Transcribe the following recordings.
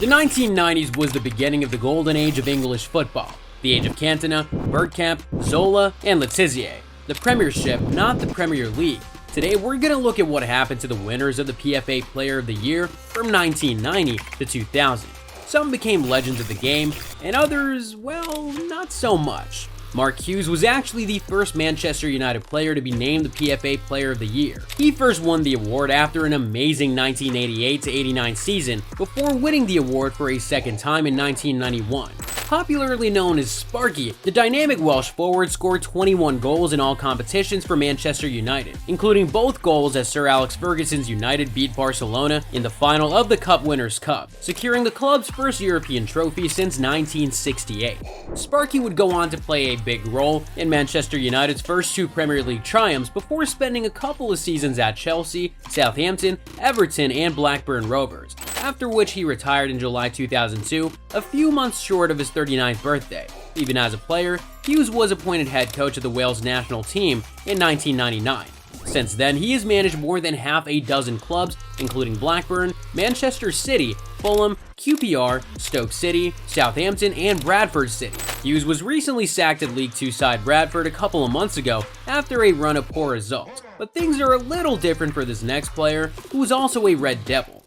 The 1990s was the beginning of the golden age of English football, the age of Cantona, Bergkamp, Zola and Le Tissier. The Premiership, not the Premier League. Today we're going to look at what happened to the winners of the PFA Player of the Year from 1990 to 2000. Some became legends of the game, and others, well, not so much. Mark Hughes was actually the first Manchester United player to be named the PFA Player of the Year. He first won the award after an amazing 1988-89 season, before winning the award for a second time in 1991. Popularly known as Sparky, the dynamic Welsh forward scored 21 goals in all competitions for Manchester United, including both goals as Sir Alex Ferguson's United beat Barcelona in the final of the Cup Winners' Cup, securing the club's first European trophy since 1968. Sparky would go on to play a big role in Manchester United's first two Premier League triumphs before spending a couple of seasons at Chelsea, Southampton, Everton, and Blackburn Rovers, after which he retired in July 2002, a few months short of his 39th birthday. Even as a player, Hughes was appointed head coach of the Wales national team in 1999. Since then, he has managed more than half a dozen clubs, including Blackburn, Manchester City, Fulham, QPR, Stoke City, Southampton, and Bradford City. Hughes was recently sacked at League Two side Bradford a couple of months ago after a run of poor results, but things are a little different for this next player, who is also a Red Devil.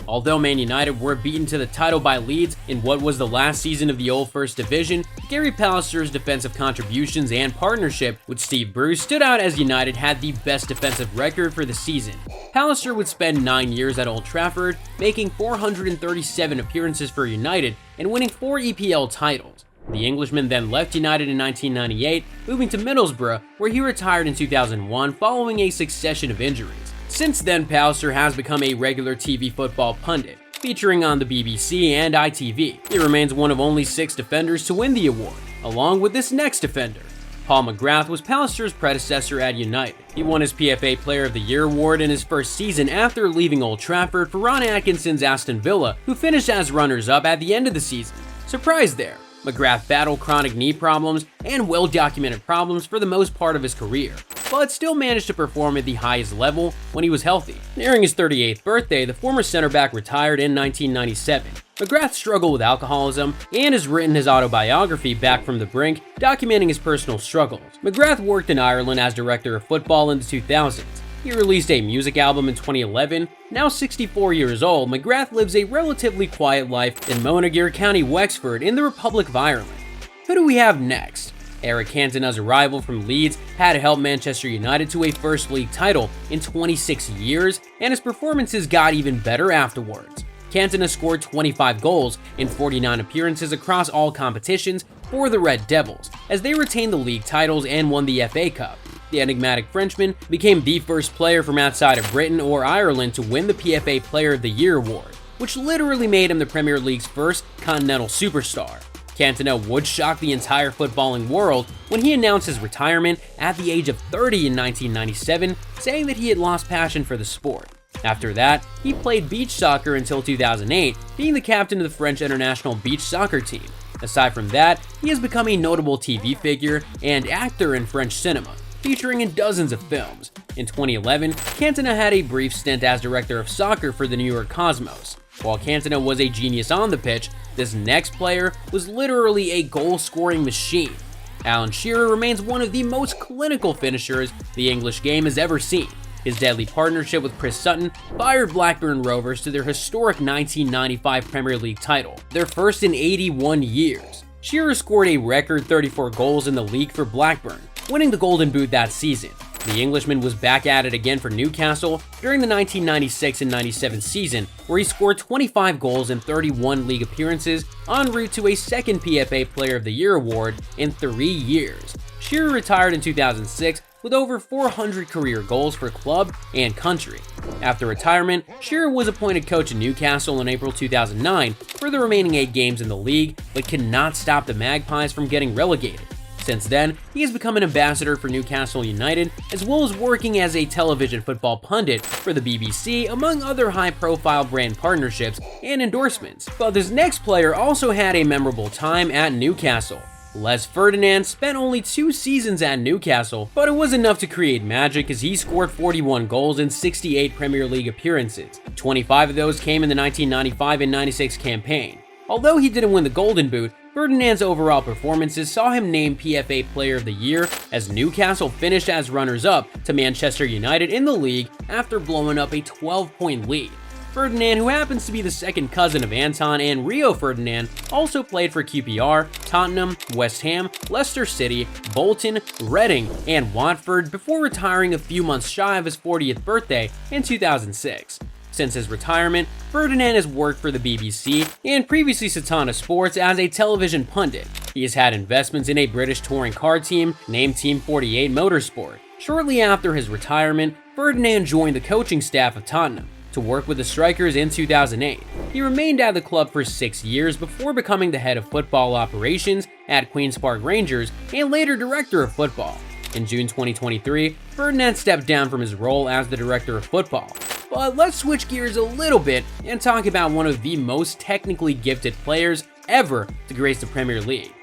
Although Man United were beaten to the title by Leeds in what was the last season of the old First Division, Gary Pallister's defensive contributions and partnership with Steve Bruce stood out as United had the best defensive record for the season. Pallister would spend 9 years at Old Trafford, making 437 appearances for United and winning 4 EPL titles. The Englishman then left United in 1998, moving to Middlesbrough, where he retired in 2001 following a succession of injuries. Since then, Pallister has become a regular TV football pundit, featuring on the BBC and ITV. He remains one of only 6 defenders to win the award, along with this next defender. Paul McGrath was Pallister's predecessor at United. He won his PFA Player of the Year award in his first season after leaving Old Trafford for Ron Atkinson's Aston Villa, who finished as runners-up at the end of the season. Surprise there. McGrath battled chronic knee problems and well-documented problems for the most part of his career, but still managed to perform at the highest level when he was healthy. Nearing his 38th birthday, the former center-back retired in 1997. McGrath struggled with alcoholism and has written his autobiography, Back from the Brink, documenting his personal struggles. McGrath worked in Ireland as director of football in the 2000s. He released a music album in 2011. Now 64 years old, McGrath lives a relatively quiet life in Monaghan, County Wexford in the Republic of Ireland. Who do we have next? Eric Cantona's arrival from Leeds had helped Manchester United to a First League title in 26 years, and his performances got even better afterwards. Cantona scored 25 goals in 49 appearances across all competitions for the Red Devils, as they retained the league titles and won the FA Cup. The enigmatic Frenchman became the first player from outside of Britain or Ireland to win the PFA Player of the Year award, which literally made him the Premier League's first continental superstar. Cantona would shock the entire footballing world when he announced his retirement at the age of 30 in 1997, saying that he had lost passion for the sport. After that, he played beach soccer until 2008, being the captain of the French international beach soccer team. Aside from that, he has become a notable TV figure and actor in French cinema, featuring in dozens of films. In 2011, Cantona had a brief stint as director of soccer for the New York Cosmos. While Cantona was a genius on the pitch, this next player was literally a goal-scoring machine. Alan Shearer remains one of the most clinical finishers the English game has ever seen. His deadly partnership with Chris Sutton fired Blackburn Rovers to their historic 1995 Premier League title, their first in 81 years. Shearer scored a record 34 goals in the league for Blackburn, winning the Golden Boot that season. The Englishman was back at it again for Newcastle during the 1996 and 97 season, where he scored 25 goals in 31 league appearances, en route to a second PFA Player of the Year award in 3 years. Shearer retired in 2006 with over 400 career goals for club and country. After retirement, Shearer was appointed coach in Newcastle in April 2009 for the remaining 8 games in the league, but could not stop the Magpies from getting relegated. Since then, he has become an ambassador for Newcastle United, as well as working as a television football pundit for the BBC, among other high-profile brand partnerships and endorsements. But this next player also had a memorable time at Newcastle. Les Ferdinand spent only 2 seasons at Newcastle, but it was enough to create magic as he scored 41 goals in 68 Premier League appearances. 25 of those came in the 1995 and 96 campaign. Although he didn't win the Golden Boot, Ferdinand's overall performances saw him named PFA Player of the Year as Newcastle finished as runners-up to Manchester United in the league after blowing up a 12-point lead. Ferdinand, who happens to be the second cousin of Anton and Rio Ferdinand, also played for QPR, Tottenham, West Ham, Leicester City, Bolton, Reading, and Watford before retiring a few months shy of his 40th birthday in 2006. Since his retirement, Ferdinand has worked for the BBC and previously Cantona Sports as a television pundit. He has had investments in a British touring car team named Team 48 Motorsport. Shortly after his retirement, Ferdinand joined the coaching staff of Tottenham to work with the Strikers in 2008. He remained at the club for 6 years before becoming the head of football operations at Queen's Park Rangers and later director of football. In June 2023, Ferdinand stepped down from his role as the director of football. But let's switch gears a little bit and talk about one of the most technically gifted players ever to grace the Premier League.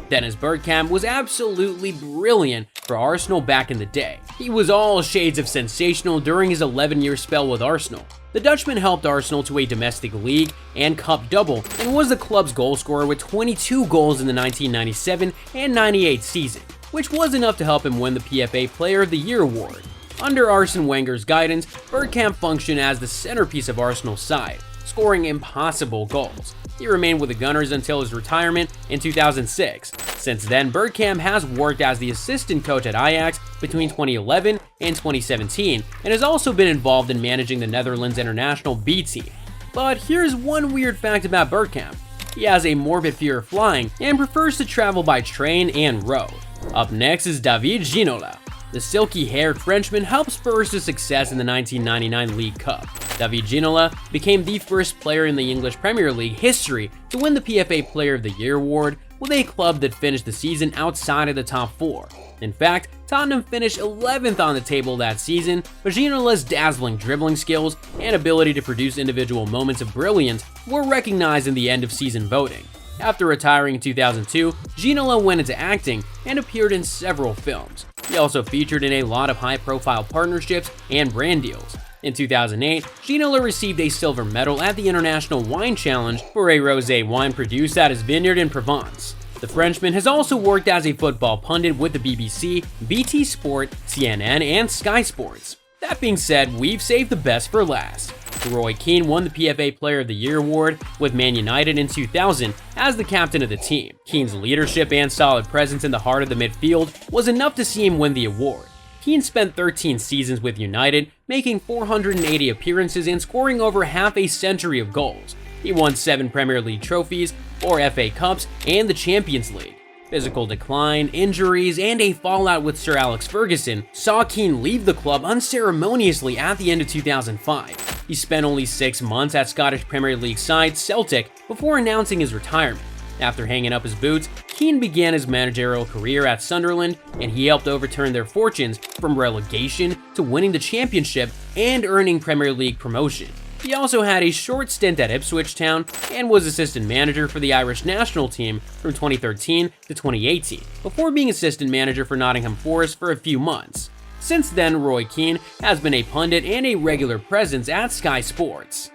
Dennis Bergkamp was absolutely brilliant for Arsenal back in the day. He was all shades of sensational during his 11-year spell with Arsenal. The Dutchman helped Arsenal to a domestic league and cup double and was the club's goalscorer with 22 goals in the 1997 and 98 season, which was enough to help him win the PFA Player of the Year award. Under Arsene Wenger's guidance, Bergkamp functioned as the centerpiece of Arsenal's side, scoring impossible goals. He remained with the Gunners until his retirement in 2006. Since then, Bergkamp has worked as the assistant coach at Ajax between 2011 and 2017 and has also been involved in managing the Netherlands international B team. But here's one weird fact about Bergkamp. He has a morbid fear of flying and prefers to travel by train and road. Up next is David Ginola. The silky-haired Frenchman helped Spurs to success in the 1999 League Cup. David Ginola became the first player in the English Premier League history to win the PFA Player of the Year award with a club that finished the season outside of the top 4. In fact, Tottenham finished 11th on the table that season, but Ginola's dazzling dribbling skills and ability to produce individual moments of brilliance were recognized in the end-of-season voting. After retiring in 2002, Ginola went into acting and appeared in several films. He also featured in a lot of high-profile partnerships and brand deals. In 2008, Ginola received a silver medal at the International Wine Challenge for a rosé wine produced at his vineyard in Provence. The Frenchman has also worked as a football pundit with the BBC, BT Sport, CNN, and Sky Sports. That being said, we've saved the best for last. Roy Keane won the PFA Player of the Year award with Man United in 2000 as the captain of the team. Keane's leadership and solid presence in the heart of the midfield was enough to see him win the award. Keane spent 13 seasons with United, making 480 appearances and scoring over half a century of goals. He won 7 Premier League trophies, 4 FA Cups, and the Champions League. Physical decline, injuries, and a fallout with Sir Alex Ferguson saw Keane leave the club unceremoniously at the end of 2005. He spent only 6 months at Scottish Premier League side Celtic before announcing his retirement. After hanging up his boots, Keane began his managerial career at Sunderland, and he helped overturn their fortunes from relegation to winning the championship and earning Premier League promotion. He also had a short stint at Ipswich Town and was assistant manager for the Irish national team from 2013 to 2018, before being assistant manager for Nottingham Forest for a few months. Since then, Roy Keane has been a pundit and a regular presence at Sky Sports.